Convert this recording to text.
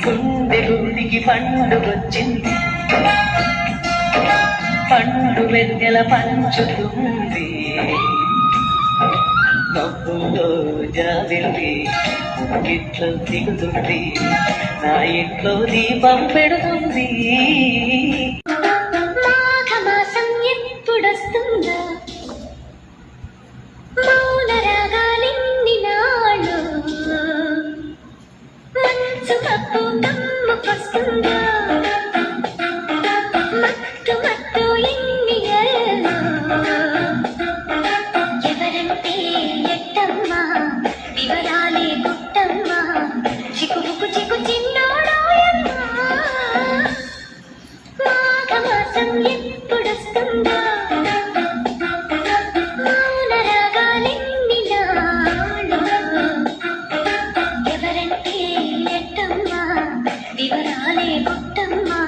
గుండె గుడికి పండుగొచ్చింది, పండు వెన్నెల పంచుతుంది, నవ్వులో జాబిల్లి ఇంట్లో దిగుతుంది, నా ఇంట్లో దీపం పెడుతుంది. మాఘమాసం ఎప్పుడొస్తుందా, మౌన రాగాలెన్ని నాళ్ళు, మనసు మబ్బు కమ్ముకొస్తుందా, మత్తు మత్తు ఎన్ని ఏళ్ళు, ఎవరంటే ఎట్టమ్మా వివరాలే గుట్టమ్మా, చిక్కుబుకు చిక్కు చిన్నోడాయమ్మా. మాఘమాసం ఎప్పుడొస్తుందా, మౌన రాగాలెన్ని నాళ్ళు, ఎవరంటే ఎట్టమ్మా వివరాలే గుట్టమ్మా.